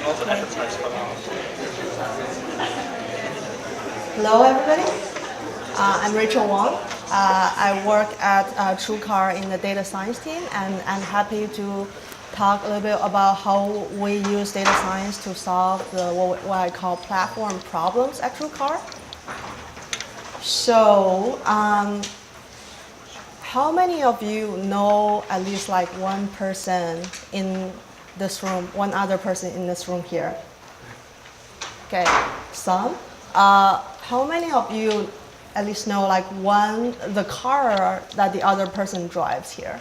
Hello, everybody. I'm Rachel Wang. I work at TrueCar in the data science team, and I'm happy to talk a little bit about how we use data science to solve what I call platform problems at TrueCar. So, how many of you know at least like one person in this room, one other person in this room here? Okay, some. How many of you at least know like the car that the other person drives here?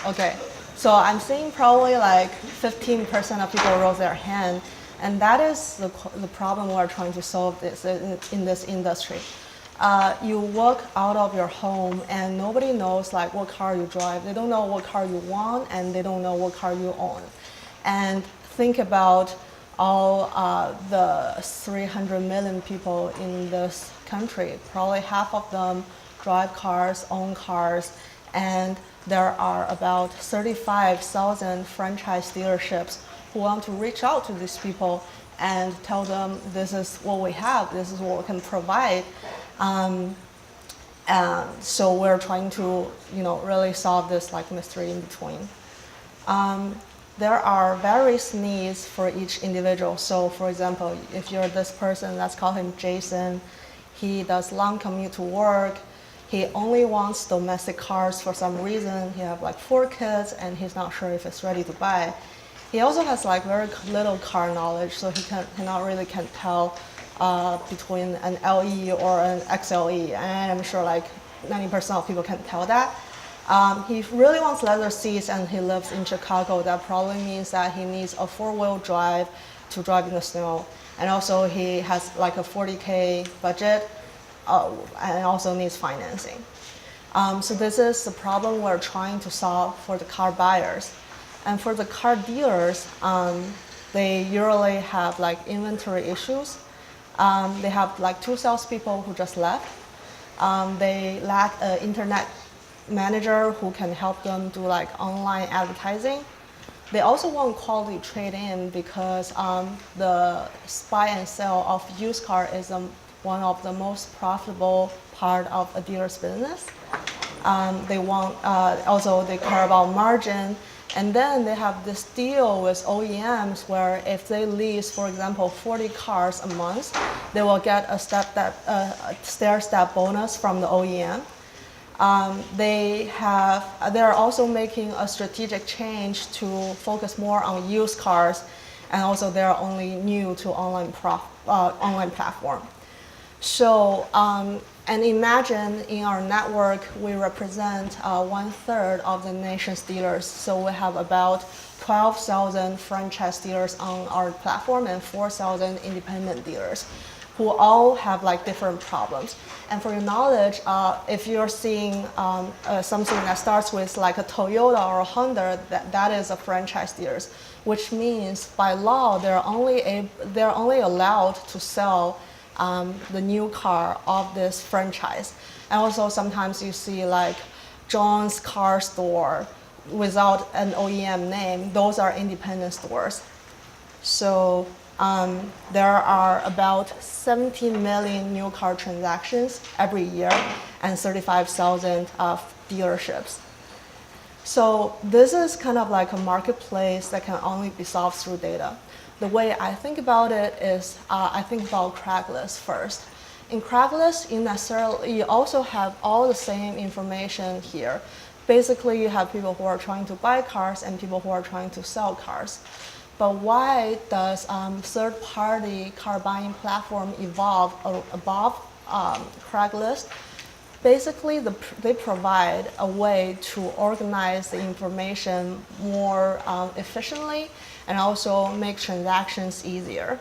Okay, so I'm seeing probably like 15% of people raise their hand, and that is the problem we're trying to solve in this industry. You walk out of your home and nobody knows like what car you drive. They don't know what car you want, and they don't know what car you own. And think about all the 300 million people in this country. Probably half of them drive cars, own cars, and there are about 35,000 franchise dealerships who want to reach out to these people and tell them this is what we have, this is what we can provide. And so we're trying to, really solve this like mystery in between. There are various needs for each individual. So for example, if you're this person, let's call him Jason. He does long commute to work. He only wants domestic cars for some reason. He has like 4 kids and he's not sure if it's ready to buy. He also has like very little car knowledge, so he cannot really tell between an LE or an XLE. And I'm sure like 90% of people can tell that. He really wants leather seats and he lives in Chicago. That probably means that he needs a 4-wheel drive to drive in the snow. And also he has like a $40K budget and also needs financing. So this is the problem we're trying to solve for the car buyers. And for the car dealers, they usually have like inventory issues. They have like 2 salespeople who just left. They lack an internet manager who can help them do like online advertising. They also want quality trade-in because the buy and sell of used car is one of the most profitable part of a dealer's business. They want also they care about margin, and then they have this deal with OEMs where if they lease, for example, 40 cars a month, they will get a stair-step bonus from the OEM. They're also making a strategic change to focus more on used cars, and also they're only new to online platform. So, and imagine in our network, we represent 1/3 of the nation's dealers. So we have about 12,000 franchise dealers on our platform and 4,000 independent dealers who all have like different problems. And for your knowledge, if you're seeing something that starts with like a Toyota or a Honda, that is a franchise dealers, which means by law they're only allowed to sell the new car of this franchise. And also sometimes you see like John's car store without an OEM name. Those are independent stores. So there are about 17 million new car transactions every year and 35,000 dealerships. So this is kind of like a marketplace that can only be solved through data. The way I think about it is I think about Craigslist first. In Craigslist, you also have all the same information here. Basically, you have people who are trying to buy cars and people who are trying to sell cars. But why does third-party car buying platform evolve above Craigslist? Basically, they provide a way to organize the information more efficiently and also make transactions easier.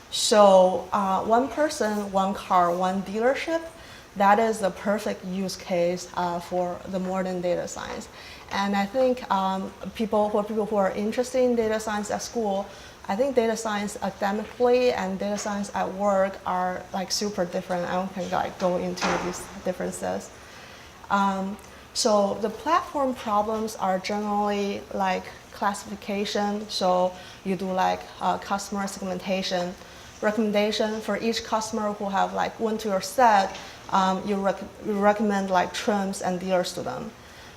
So one person, one car, one dealership, that is the perfect use case for the modern data science. And I think people who are interested in data science at school, I think data science academically and data science at work are like super different. I don't think I go into these differences. So the platform problems are generally like classification. So you do like customer segmentation, recommendation for each customer who have like went to your set. You recommend like trims and dealers to them.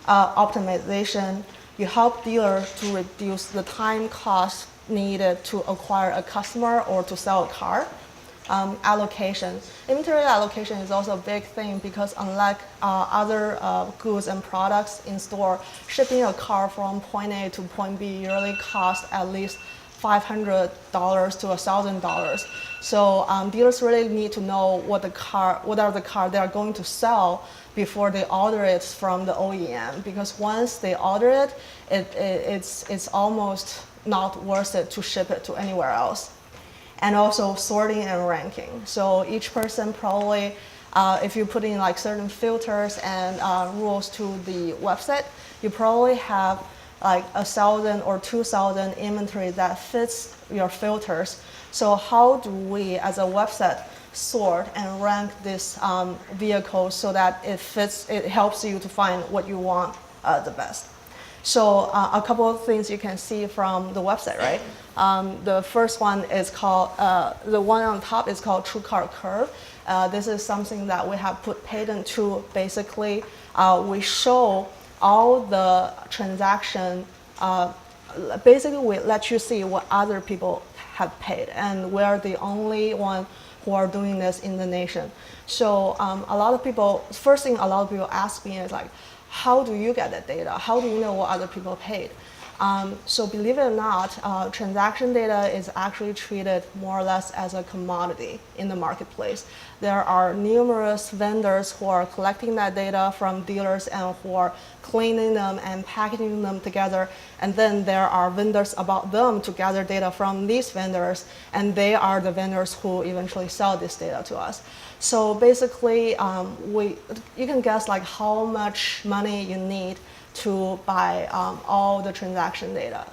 Optimization, you help dealers to reduce the time cost needed to acquire a customer or to sell a car. Allocation. Inventory allocation is also a big thing because unlike other goods and products in store, shipping a car from point A to point B usually costs at least $500 to $1,000. So dealers really need to know what are the car they are going to sell before they order it from the OEM. Because once they order it, it's almost not worth it to ship it to anywhere else. And also sorting and ranking. So each person probably, if you put in like certain filters and rules to the website, you probably have like 1,000 or 2,000 inventory that fits your filters. So how do we, as a website, sort and rank this vehicle so that it helps you to find what you want the best? So a couple of things you can see from the website, right? The first one is called, the one on top is called TrueCar curve. This is something that we have put patent to. Basically, we show all the transaction, basically we let you see what other people have paid, and we're the only one who are doing this in the nation. So a lot of people, first thing a lot of people ask me is like, how do you get that data? How do you know what other people paid? So believe it or not, transaction data is actually treated more or less as a commodity in the marketplace. There are numerous vendors who are collecting that data from dealers and who are cleaning them and packaging them together. And then there are vendors about them to gather data from these vendors, and they are the vendors who eventually sell this data to us. So basically, you can guess like how much money you need to buy all the transaction data.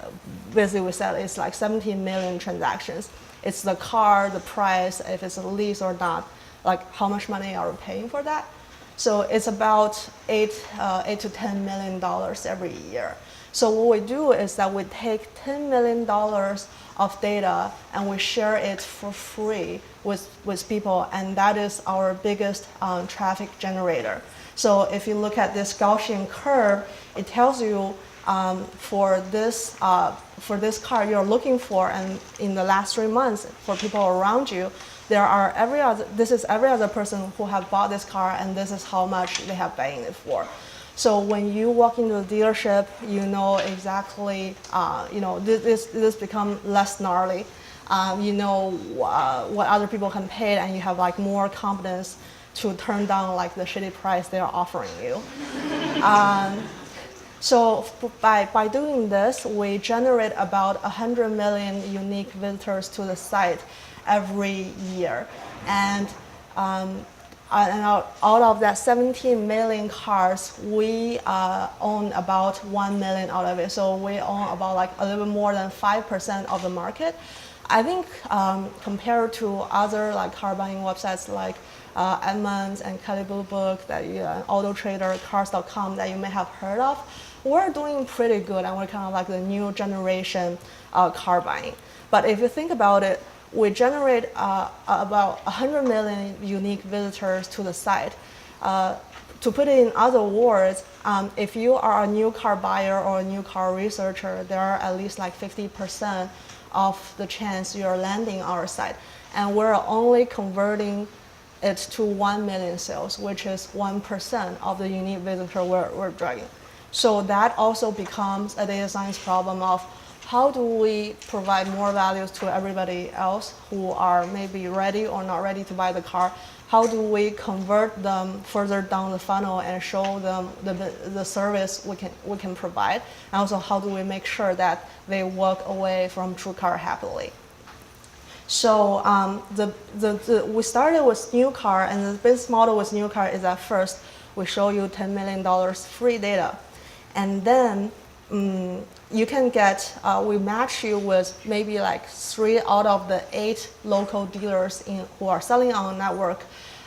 Basically, we said it's like 17 million transactions. It's the car, the price, if it's a lease or not, like how much money are we paying for that? So it's about $8 to $10 million every year. So what we do is that we take $10 million of data and we share it for free with people, and that is our biggest traffic generator. So if you look at this Gaussian curve, it tells you for this car you're looking for, and in the last 3 months for people around you, this is every other person who have bought this car, and this is how much they have buying it for. So when you walk into the dealership, you know exactly, this become less gnarly. You know what other people can pay, and you have like more confidence to turn down like the shitty price they're offering you. So by doing this, we generate about 100 million unique visitors to the site every year. And out of that 17 million cars, we own about 1 million out of it. So we own about like a little bit more than 5% of the market. I think compared to other like car buying websites like Edmunds and Kelley Blue Book, Auto Trader, Cars.com that you may have heard of, we're doing pretty good, and we're kind of like the new generation car buying. But if you think about it, we generate about 100 million unique visitors to the site. To put it in other words, if you are a new car buyer or a new car researcher, there are at least like 50% of the chance you're landing our site. And we're only converting it to 1 million sales, which is 1% of the unique visitor we're dragging. So that also becomes a data science problem of how do we provide more values to everybody else who are maybe ready or not ready to buy the car? How do we convert them further down the funnel and show them the service we can provide? And also, how do we make sure that they walk away from TrueCar happily? So we started with new car, and the business model with new car is at first we show you $10 million free data, and then you can get, we match you with maybe like 3 out of the 8 local dealers who are selling on the network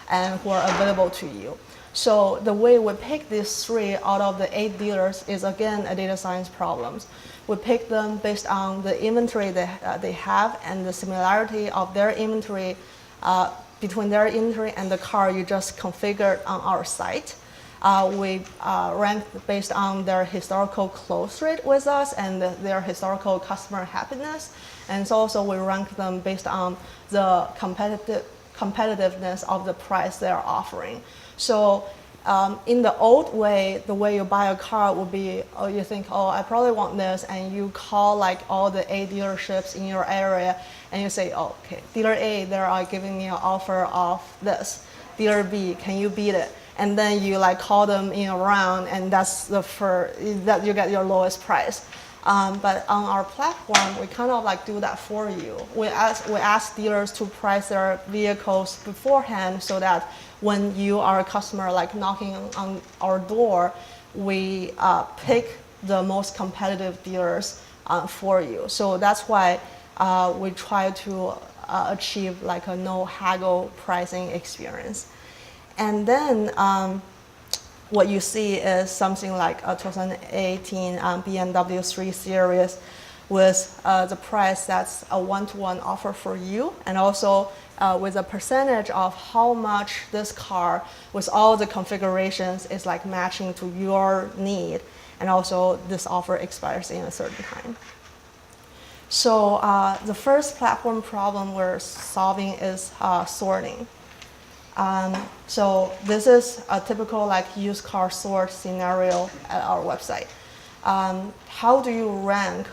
and who are available to you. So the way we pick these 3 out of the 8 dealers is again a data science problem. We pick them based on the inventory they have and the similarity of their inventory between their inventory and the car you just configured on our site. We rank based on their historical close rate with us and their historical customer happiness. And so also we rank them based on the competitiveness of the price they're offering. So in the old way, the way you buy a car would be, oh, you think, oh, I probably want this, and you call like all the A dealerships in your area, and you say, oh, okay, dealer A, they are giving me an offer of this. Dealer B, can you beat it? And then you like call them in a round, and that's that you get your lowest price. But on our platform, we kind of like do that for you. We ask dealers to price their vehicles beforehand so that when you are a customer like knocking on our door, we pick the most competitive dealers for you. So that's why we try to achieve like a no haggle pricing experience. And then what you see is something like a 2018 BMW 3 Series with the price that's a one-to-one offer for you, and also with a percentage of how much this car with all the configurations is like matching to your need, and also this offer expires in a certain time. So the first platform problem we're solving is sorting. So this is a typical like used car sort scenario at our website. How do you rank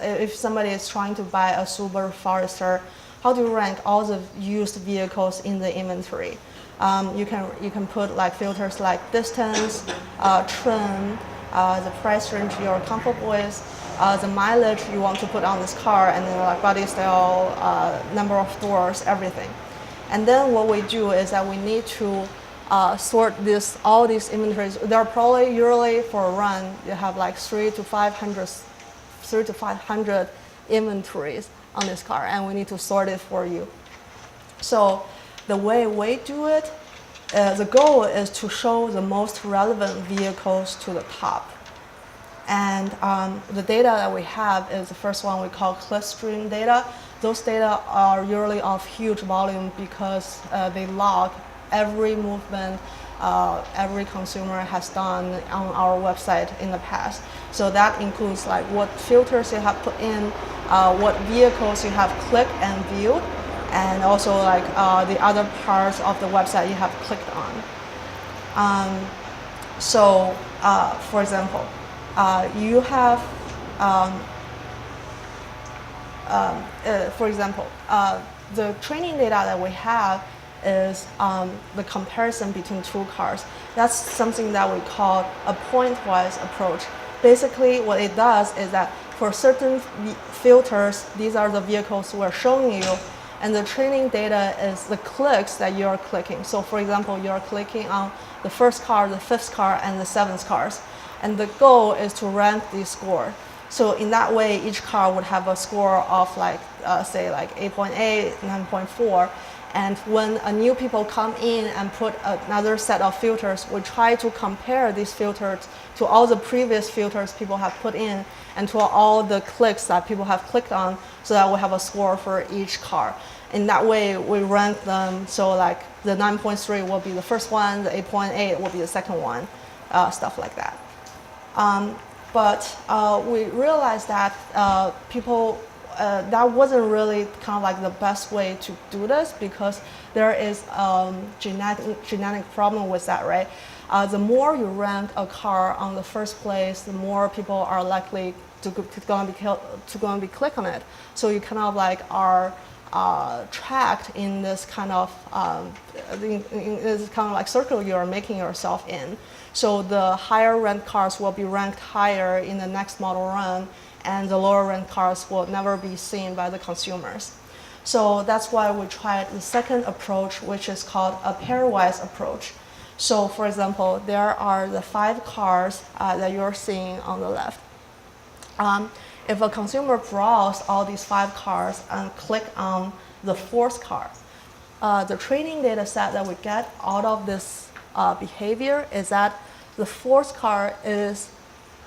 if somebody is trying to buy a Subaru Forester, how do you rank all the used vehicles in the inventory? You can put like filters like distance, trim, the price range you're comfortable with, the mileage you want to put on this car, and then like body style, number of doors, everything. And then what we do is that we need to sort all these inventories. They're probably usually for a run, you have like 300 to 500 inventories on this car, and we need to sort it for you. So the way we do it, the goal is to show the most relevant vehicles to the top. And the data that we have is the first one we call clickstream data. Those data are usually of huge volume because they log every movement every consumer has done on our website in the past. So that includes like what filters you have put in, what vehicles you have clicked and viewed, and also like the other parts of the website you have clicked on. For example, you have the training data that we have is the comparison between two cars. That's something that we call a point-wise approach. Basically, what it does is that for certain filters, these are the vehicles we're showing you, and the training data is the clicks that you're clicking. So for example, you're clicking on the first car, the fifth car, and the seventh cars. And the goal is to rank these scores. So in that way, each car would have a score of like, say like 8.8, 9.4. And when new people come in and put another set of filters, we try to compare these filters to all the previous filters people have put in and to all the clicks that people have clicked on, so that we have a score for each car. In that way, we rank them, so like the 9.3 will be the first one, the 8.8 will be the second one, stuff like that. But we realized that that wasn't really kind of like the best way to do this, because there is genetic problem with that, right? The more you rank a car on the first place, the more people are likely to go and be click on it. So you kind of like are tracked in this kind of like circle you are making yourself in. So the higher ranked cars will be ranked higher in the next model run, and the lower ranked cars will never be seen by the consumers. So that's why we tried the second approach, which is called a pairwise approach. So for example, there are the 5 cars that you're seeing on the left. If a consumer browses all these 5 cars and click on the 4th car, the training data set that we get out of this behavior is that the 4th car is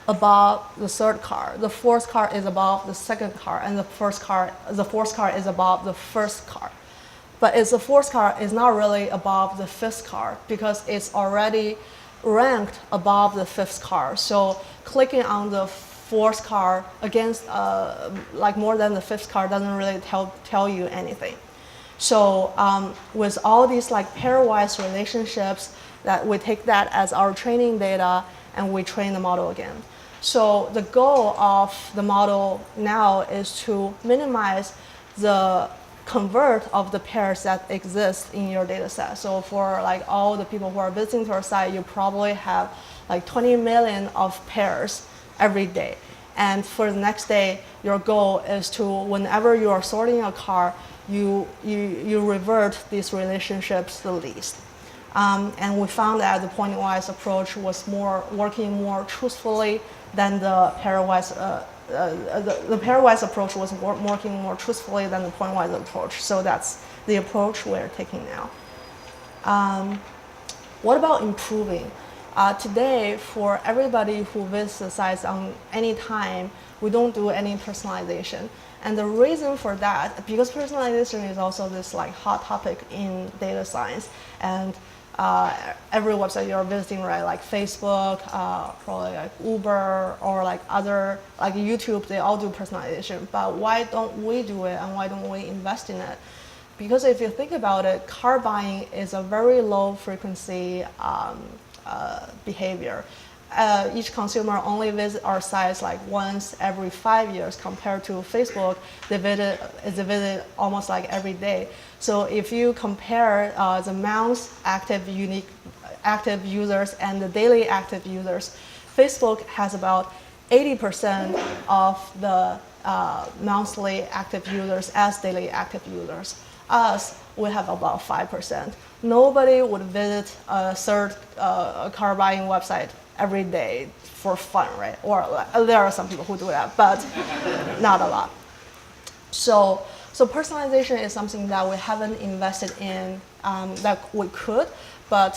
above the third car. The fourth car is above the second car, and the fourth car is above the first car. But the fourth car is not really above the fifth car because it's already ranked above the fifth car. So clicking on the fourth car against like more than the fifth car doesn't really tell you anything. So with all these like pairwise relationships, that we take that as our training data and we train the model again. So the goal of the model now is to minimize the convert of the pairs that exist in your data set. So for like all the people who are visiting to our site, you probably have like 20 million of pairs every day. And for the next day, your goal is to, whenever you are sorting a car, you revert these relationships the least. And we found that the pointwise approach was working more truthfully than the pairwise. The pairwise approach was working more truthfully than the pointwise approach. So that's the approach we're taking now. What about improving? Today, for everybody who visits the sites on any time, we don't do any personalization. And the reason for that, because personalization is also this like hot topic in data science, and every website you're visiting, right, like Facebook, probably like Uber, or like other, like YouTube, they all do personalization. But why don't we do it, and why don't we invest in it? Because if you think about it, car buying is a very low frequency behavior. Each consumer only visits our sites like once every 5 years, compared to Facebook, they visit almost like every day. So if you compare the month's active users and the daily active users, Facebook has about 80% of the monthly active users as daily active users. Us, we have about 5%. Nobody would visit a third car buying website every day for fun, right? Or there are some people who do that, but not a lot. So personalization is something that we haven't invested in that we could, but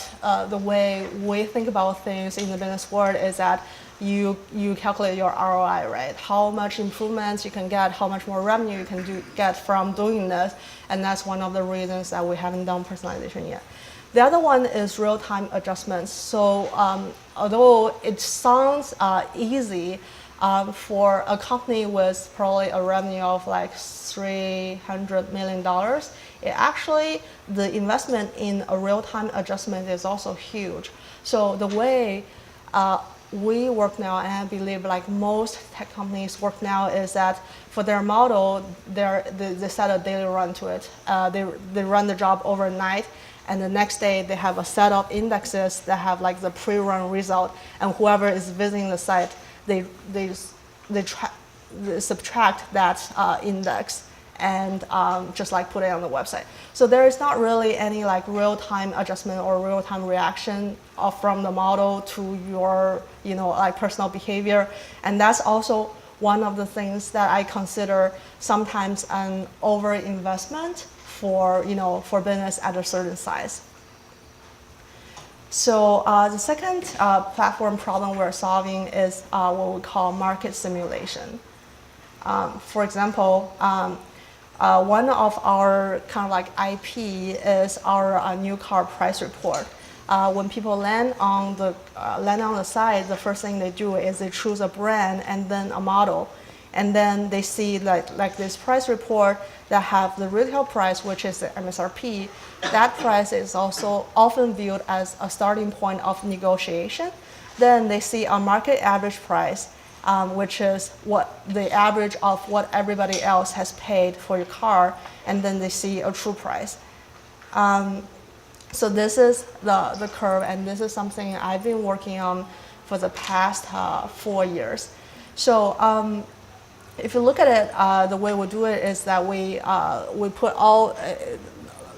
the way we think about things in the business world is that you calculate your ROI, right? How much improvements you can get, how much more revenue you can get from doing this, and that's one of the reasons that we haven't done personalization yet. The other one is real-time adjustments. So although it sounds easy for a company with probably a revenue of like $300 million, it actually, the investment in a real-time adjustment is also huge. So the way we work now, and I believe like most tech companies work now, is that for their model, they set a daily run to it. They run the job overnight, and the next day they have a set of indexes that have like the pre-run result, and whoever is visiting the site, they subtract that index and just like put it on the website. So there is not really any like real-time adjustment or real-time reaction from the model to your like personal behavior, and that's also one of the things that I consider sometimes an over-investment for business at a certain size. So the second platform problem we're solving is what we call market simulation. For example, one of our kind of like IP is our new car price report. When people land on the site, the first thing they do is they choose a brand and then a model, and then they see like this price report that have the retail price, which is the MSRP. That price is also often viewed as a starting point of negotiation. Then they see a market average price, which is what the average of what everybody else has paid for your car, and then they see a true price. So this is the curve, and this is something I've been working on for the past 4 years. So if you look at it, the way we do it is that we put all,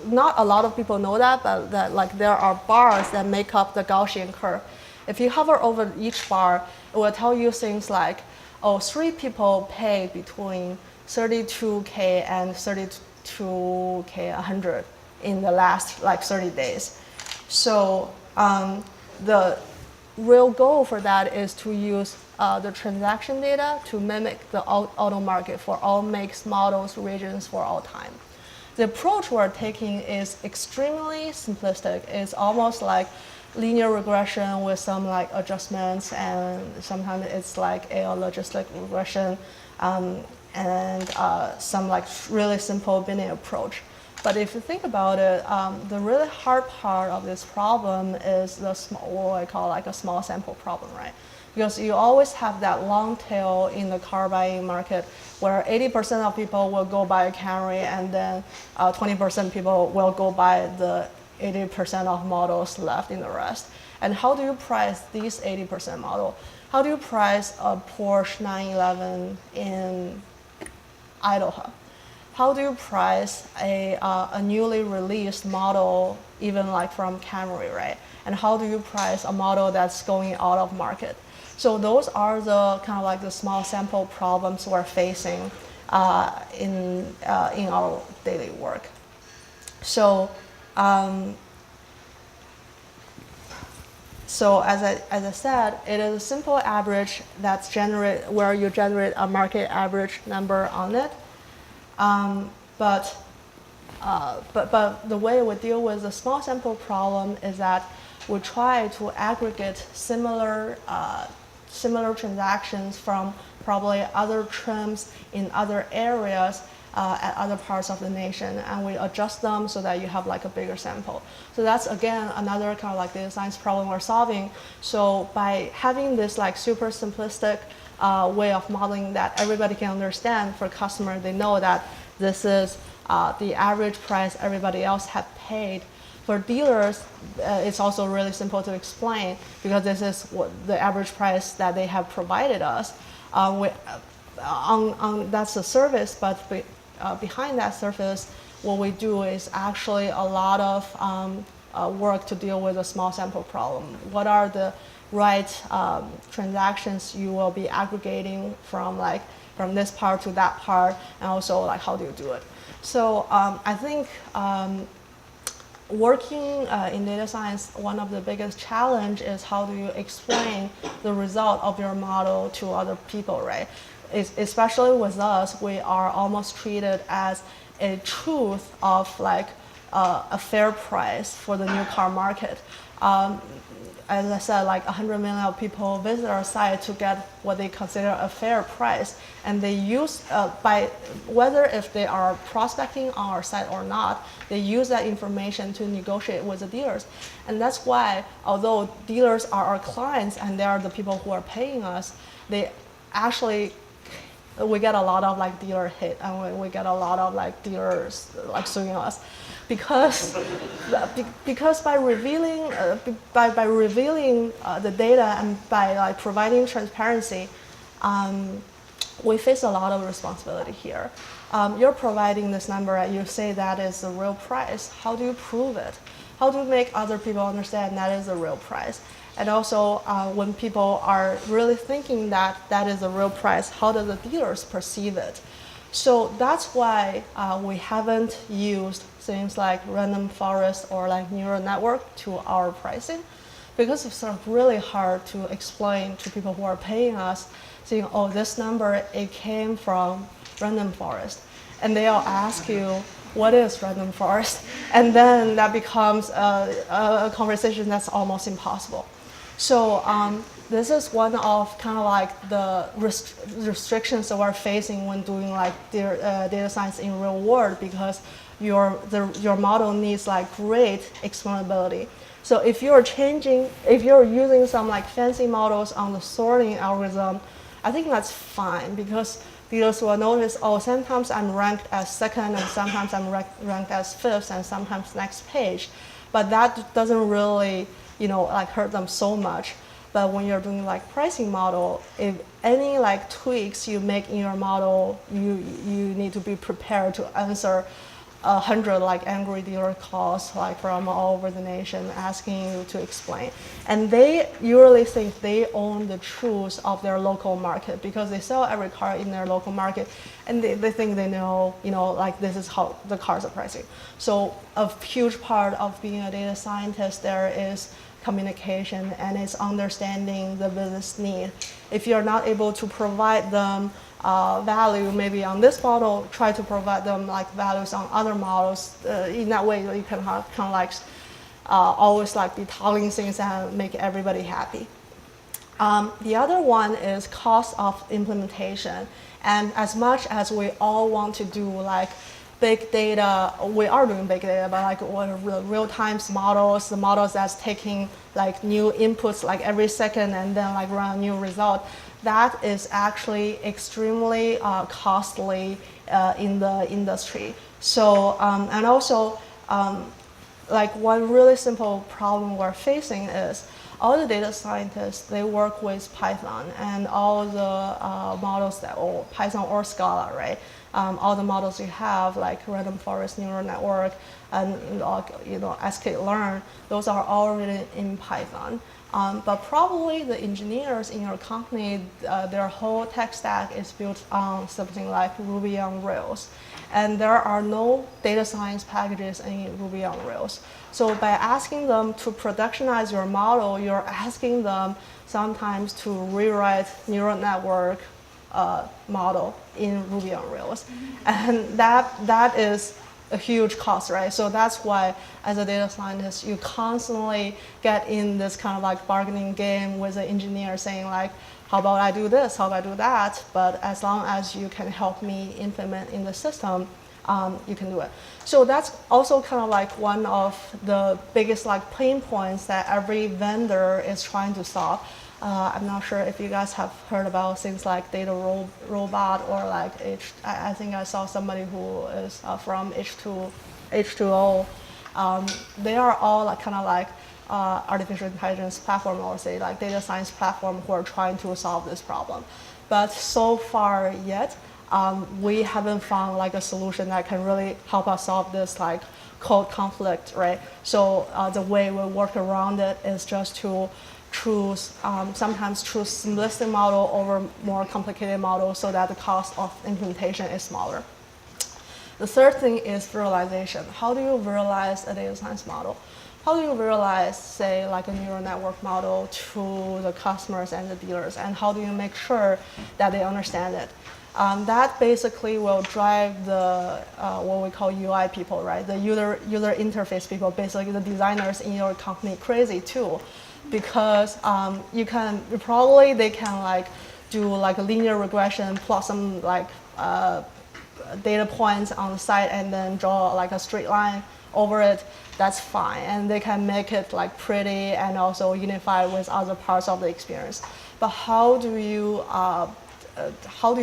not a lot of people know that, but that like there are bars that make up the Gaussian curve. If you hover over each bar, it will tell you things like, oh, 3 people pay between 32K and 32K 100 in the last like 30 days. So real goal for that is to use the transaction data to mimic the auto market for all makes, models, regions for all time. The approach we're taking is extremely simplistic. It's almost like linear regression with some like adjustments, and sometimes it's like a logistic regression, and some like really simple binning approach. But if you think about it, the really hard part of this problem is the small, what I call like a small sample problem, right? Because you always have that long tail in the car buying market where 80% of people will go buy a Camry, and then 20% people will go buy the 80% of models left in the rest. And how do you price these 80% model? How do you price a Porsche 911 in Idaho? How do you price a newly released model, even like from Camry, right? And how do you price a model that's going out of market? So those are the kind of like the small sample problems we're facing in our daily work. So, so as I said, it is a simple average that's where you generate a market average number on it. But the way we deal with the small sample problem is that we try to aggregate similar transactions from probably other trims in other areas at other parts of the nation, and we adjust them so that you have like a bigger sample. So that's again another kind of like data science problem we're solving. So by having this like super simplistic way of modeling that everybody can understand, for customers, they know that this is the average price everybody else have paid. For dealers, it's also really simple to explain because this is what the average price that they have provided us. That's the service, but behind that surface, what we do is actually a lot of work to deal with a small sample problem. What are the right transactions you will be aggregating from this part to that part, and also like how do you do it? So I think working in data science, one of the biggest challenge is how do you explain the result of your model to other people, right? Especially with us, we are almost treated as a truth of like a fair price for the new car market. As I said, like 100 million people visit our site to get what they consider a fair price, and they use by whether if they are prospecting on our site or not, they use that information to negotiate with the dealers. And that's why, although dealers are our clients and they are the people who are paying us, they actually, we get a lot of like dealer hate, and we get a lot of like dealers like suing us. Because by revealing the data and by like providing transparency, we face a lot of responsibility here. You're providing this number and you say that is the real price. How do you prove it? How do you make other people understand that is the real price? And also, when people are really thinking that that is the real price, how do the dealers perceive it? So that's why we haven't used things like random forest or like neural network to our pricing, because it's sort of really hard to explain to people who are paying us, saying, oh, this number, it came from random forest. And they'll ask you, what is random forest? And then that becomes a conversation that's almost impossible. So this is one of kind of like the restrictions that we're facing when doing like data science in real world, because your model needs like great explainability. So if you're using some like fancy models on the sorting algorithm, I think that's fine, because dealers will notice, oh, sometimes I'm ranked as second, and sometimes I'm ranked as fifth, and sometimes next page. But that doesn't really, like hurt them so much. But when you're doing like pricing model, if any like tweaks you make in your model, you need to be prepared to answer 100 like angry dealer calls like from all over the nation asking you to explain. And they usually think they own the truth of their local market because they sell every car in their local market, and they think they know, like this is how the cars are pricing. So a huge part of being a data scientist there is communication, and it's understanding the business need. If you're not able to provide them value, maybe on this model, try to provide them like values on other models. In that way, you can have kind of like always like be toggling things and make everybody happy. The other one is cost of implementation. And as much as we all want to do like big data, we are doing big data, but like real-time models, the models that's taking like new inputs like every second and then like run a new result, that is actually extremely costly in the industry. So, and also, like one really simple problem we're facing is all the data scientists, they work with Python and all the models that, or Python or Scala, right? All the models you have, like random forest neural network and sklearn, those are all written in Python. But probably the engineers in your company, their whole tech stack is built on something like Ruby on Rails. And there are no data science packages in Ruby on Rails. So by asking them to productionize your model, you're asking them sometimes to rewrite neural network model in Ruby on Rails. And that is a huge cost, right? So that's why, as a data scientist, you constantly get in this kind of like bargaining game with the engineer saying like, how about I do this, how about I do that? But as long as you can help me implement in the system, you can do it. So that's also kind of like one of the biggest like pain points that every vendor is trying to solve. I'm not sure if you guys have heard about things like data robot or like I think I saw somebody who is from H2O. They are all like kind of like artificial intelligence platform, or say like data science platform, who are trying to solve this problem. But so far yet, we haven't found like a solution that can really help us solve this like code conflict, right? So the way we work around it is just to sometimes choose simplistic model over more complicated model so that the cost of implementation is smaller. The third thing is visualization. How do you visualize a data science model? How do you visualize, say, like a neural network model to the customers and the dealers? And how do you make sure that they understand it? That basically will drive the what we call UI people, right? The user interface people, basically the designers in your company, crazy too, because they can like do like a linear regression, plot some like data points on the side, and then draw like a straight line over it. That's fine, and they can make it like pretty and also unified with other parts of the experience. But how do you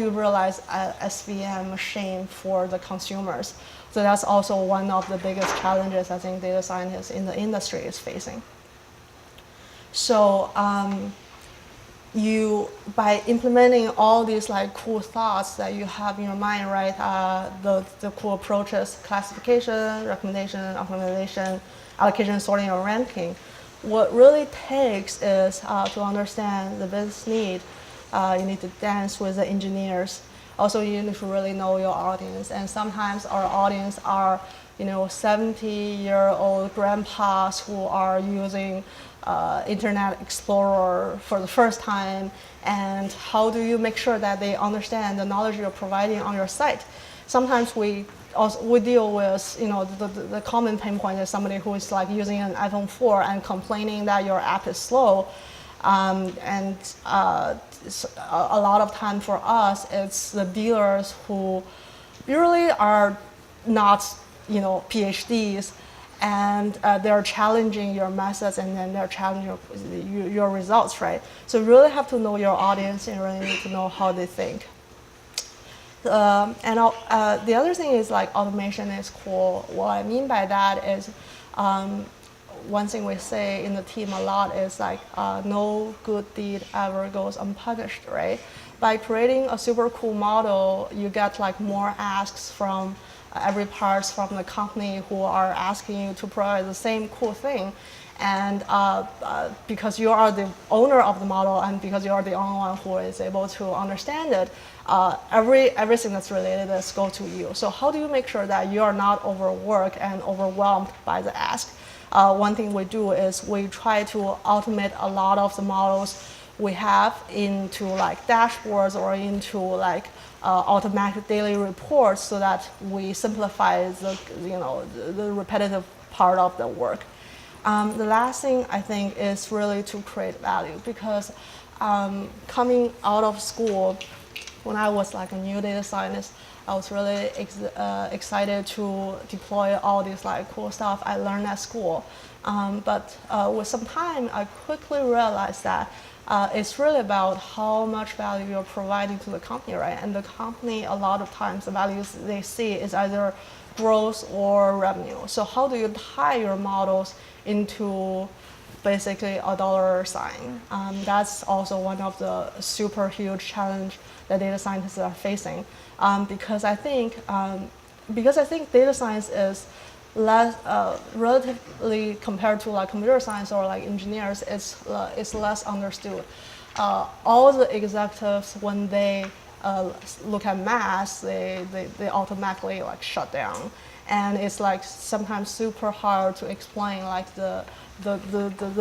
realize a SVM machine for the consumers? So that's also one of the biggest challenges I think data scientists in the industry is facing. So by implementing all these like cool thoughts that you have in your mind, right? The cool approaches: classification, recommendation, optimization, allocation, sorting, and ranking. What really takes is to understand the business need. You need to dance with the engineers. Also, you need to really know your audience. And sometimes our audience are, 70-year-old grandpas who are using Internet Explorer for the first time. And how do you make sure that they understand the knowledge you're providing on your site? Sometimes we deal with, the common pain point is somebody who is like using an iPhone 4 and complaining that your app is slow. A lot of time for us, it's the dealers who really are not, PhDs, and they're challenging your methods, and then they're challenging your results, right? So you really have to know your audience and really need to know how they think. The other thing is like automation is cool. What I mean by that is, one thing we say in the team a lot is like, no good deed ever goes unpunished, right? By creating a super cool model, you get like more asks from every part from the company who are asking you to provide the same cool thing. And because you are the owner of the model and because you are the only one who is able to understand it, everything that's related is go to you. So how do you make sure that you are not overworked and overwhelmed by the ask? one thing we do is we try to automate a lot of the models we have into like dashboards or into like automatic daily reports so that we simplify the repetitive part of the work. The last thing I think is really to create value because coming out of school, when I was like a new data scientist, I was really excited to deploy all these like cool stuff I learned at school. But with some time, I quickly realized that it's really about how much value you're providing to the company, right? And the company, a lot of times, the values they see is either growth or revenue. So how do you tie your models into basically a dollar sign? That's also one of the super huge challenge that data scientists are facing. Because I think data science is less relatively compared to like computer science or like engineers, it's less understood. All the executives, when they look at math, they automatically like shut down, and it's like sometimes super hard to explain like the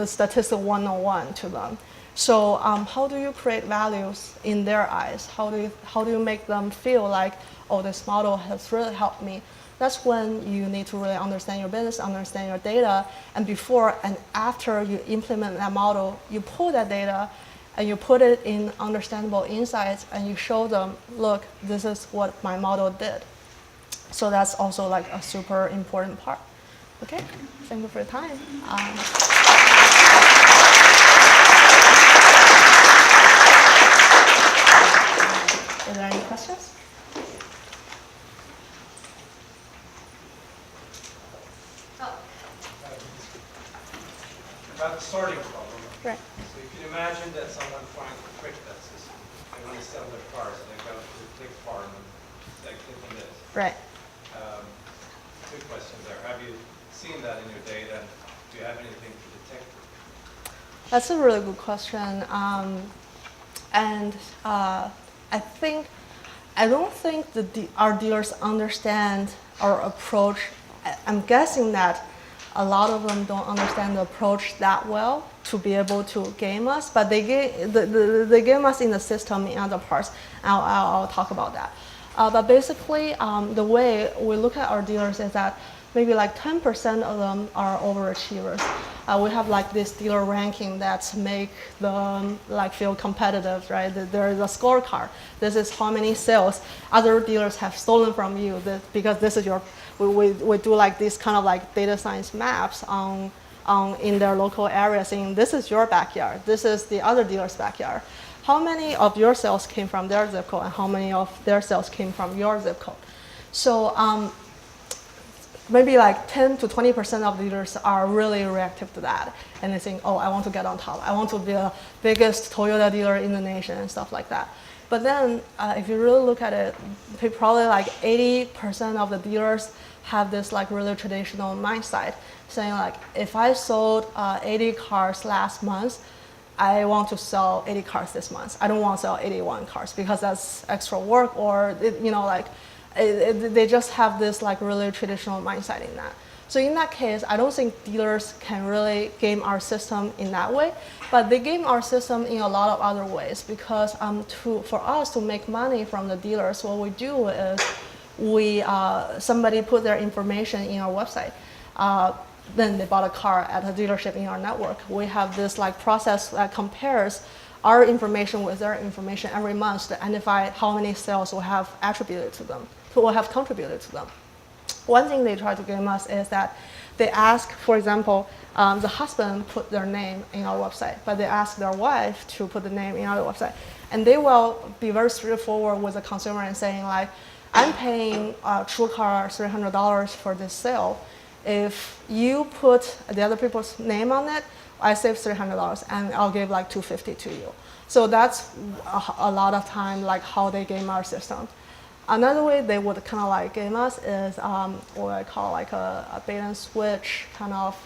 statistical 101 to them. So how do you create values in their eyes? How do you make them feel like, oh, this model has really helped me? That's when you need to really understand your business, understand your data, and before and after you implement that model, you pull that data and you put it in understandable insights and you show them, look, this is what my model did. So that's also like a super important part. Okay, thank you for your time. Are there any questions? About the sorting problem. Right. So you can imagine that someone trying to trick that system. They want to sell their cars and they go to the click farm and they click on this. Right. Two questions there. Have you seen that in your data? Do you have anything to detect it? That's a really good question. I don't think our dealers understand our approach. I'm guessing that a lot of them don't understand the approach that well to be able to game us, but they game us in the system in other parts. I'll talk about that. But basically, the way we look at our dealers is that maybe like 10% of them are overachievers. We have like this dealer ranking that make them like feel competitive, right? There is a scorecard. This is how many sales other dealers have stolen from you because this is your, we do like this kind of like data science maps in their local area saying this is your backyard, this is the other dealer's backyard. How many of your sales came from their zip code and how many of their sales came from your zip code? So maybe like 10 to 20% of dealers are really reactive to that. And they think, oh, I want to get on top. I want to be the biggest Toyota dealer in the nation and stuff like that. But then if you really look at it, probably like 80% of the dealers have this like really traditional mindset saying like, if I sold 80 cars last month, I want to sell 80 cars this month. I don't want to sell 81 cars because that's extra work or, they just have this like really traditional mindset in that. So in that case, I don't think dealers can really game our system in that way, but they game our system in a lot of other ways because for us to make money from the dealers, what we do is somebody put their information in our website. Then they bought a car at a dealership in our network. We have this like process that compares our information with their information every month to identify how many sales we have attributed to them, who have contributed to them. One thing they try to game us is that they ask, for example, the husband put their name in our website, but they ask their wife to put the name in our website. And they will be very straightforward with the consumer and saying like, I'm paying TrueCar $300 for this sale. If you put the other people's name on it, I save $300 and I'll give like $250 to you. So that's a lot of time like how they game our system. Another way they would kind of like game us is what I call like a bait and switch kind of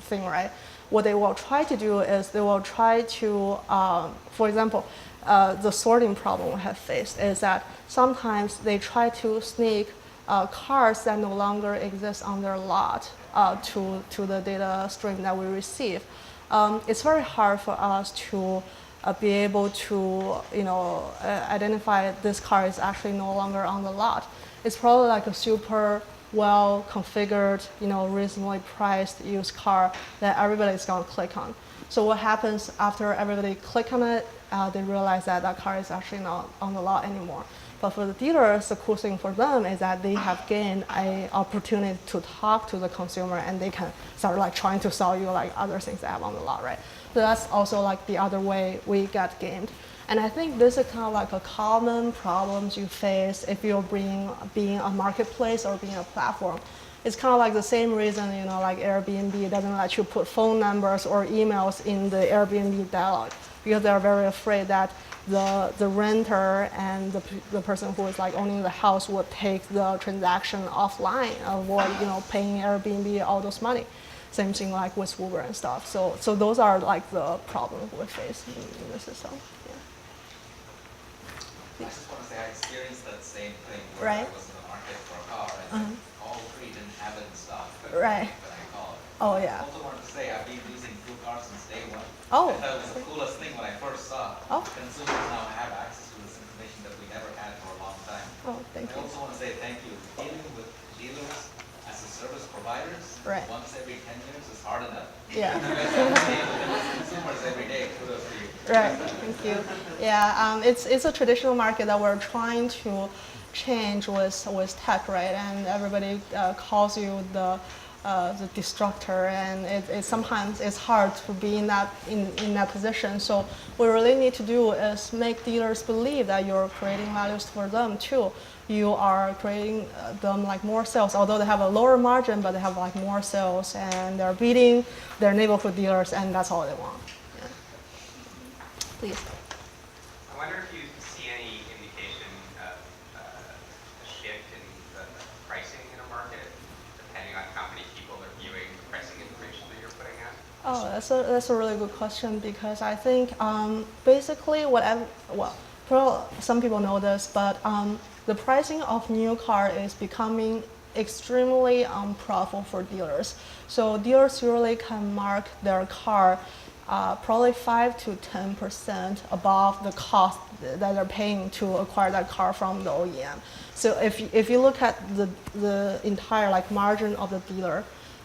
thing, right? What they will try to do is they will try to, for example, the sorting problem we have faced is that sometimes they try to sneak cars that no longer exist on their lot to the data stream that we receive. It's very hard for us to be able to identify this car is actually no longer on the lot. It's probably like a super well configured, reasonably priced used car that everybody's gonna click on. So what happens after everybody click on it, they realize that that car is actually not on the lot anymore. But for the dealers, the cool thing for them is that they have gained an opportunity to talk to the consumer, and they can start like trying to sell you like other things they have on the lot, right? So that's also like the other way we get gamed. And I think this is kind of like a common problems you face if you're being a marketplace or being a platform. It's kind of like the same reason, like Airbnb doesn't let you put phone numbers or emails in the Airbnb dialogue, because they're very afraid that the renter and the person who is like owning the house would take the transaction offline, avoid paying Airbnb all those money. Same thing like with Uber and stuff. So those are like the problems we face in the system. I just want to say I experienced that same thing where I was in the market for a car and all three didn't have it in stock. Right. But I called. Oh yeah. I also wanted to say I've been using TrueCar since day one. Oh. I thought it was the coolest thing when I first saw. Oh. Consumers now have access to this information that we never had for a long time. Oh, thank I you. also want to say thank you. Dealing with dealers as a service providers once every 10 years is hard enough. Yeah. Consumers every day. Kudos to you. Right, thank you. Yeah, it's a traditional market that we're trying to change with tech, right? And everybody calls you the destructor, and it sometimes it's hard to be in that position. So what we really need to do is make dealers believe that you're creating values for them too. You are creating them like more sales, although they have a lower margin, but they have like more sales, and they're beating their neighborhood dealers, and that's all they want. Yeah. Please. I wonder if you see any indication of a shift in the pricing in a market, depending on how many people are viewing the pricing information that you're putting out? Oh, that's a really good question, because I think basically some people know this, but the pricing of new car is becoming extremely unprofitable for dealers. So dealers usually can mark their car probably 5 to 10% above the cost that they're paying to acquire that car from the OEM. So if you look at the entire like margin of the dealer,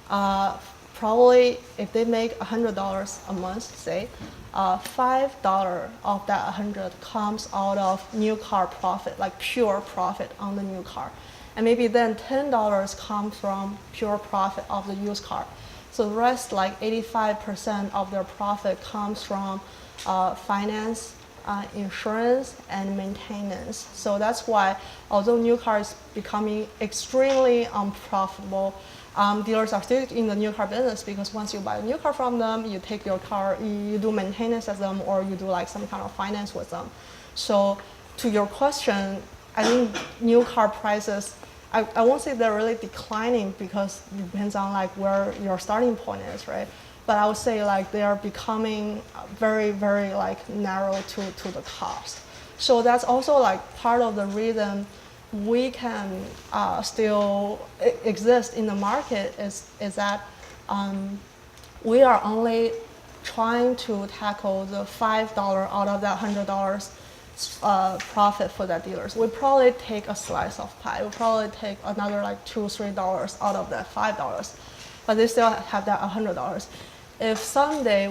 probably if they make $100 a month, say, $5 of that 100 comes out of new car profit, like pure profit on the new car. And maybe then $10 comes from pure profit of the used car. So the rest, like 85% of their profit comes from finance, insurance, and maintenance. So that's why, although new car is becoming extremely unprofitable, dealers are still in the new car business, because once you buy a new car from them, you take your car, you do maintenance at them, or you do like some kind of finance with them. So to your question, I think new car prices, I won't say they're really declining, because it depends on like where your starting point is, right? But I would say like they are becoming very, very like narrow to the cost. So that's also like part of the reason we can still exist in the market is that we are only trying to tackle the $5 out of that $100 profit for that dealers. We probably take a slice of pie. We probably take another like $2-3 out of that $5, but they still have that $100. If someday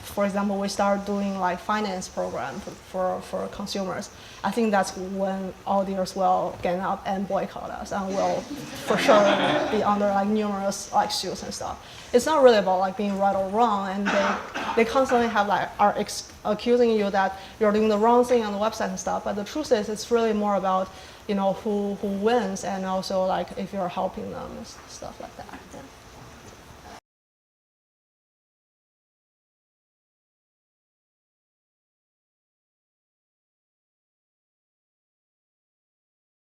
for example, we start doing like finance program for consumers, I think that's when all dealers will get up and boycott us, and will for sure be under like numerous like suits and stuff. It's not really about like being right or wrong, and they constantly have like are accusing you that you're doing the wrong thing on the website and stuff. But the truth is, it's really more about who wins, and also like if you're helping them and stuff like that. Yeah.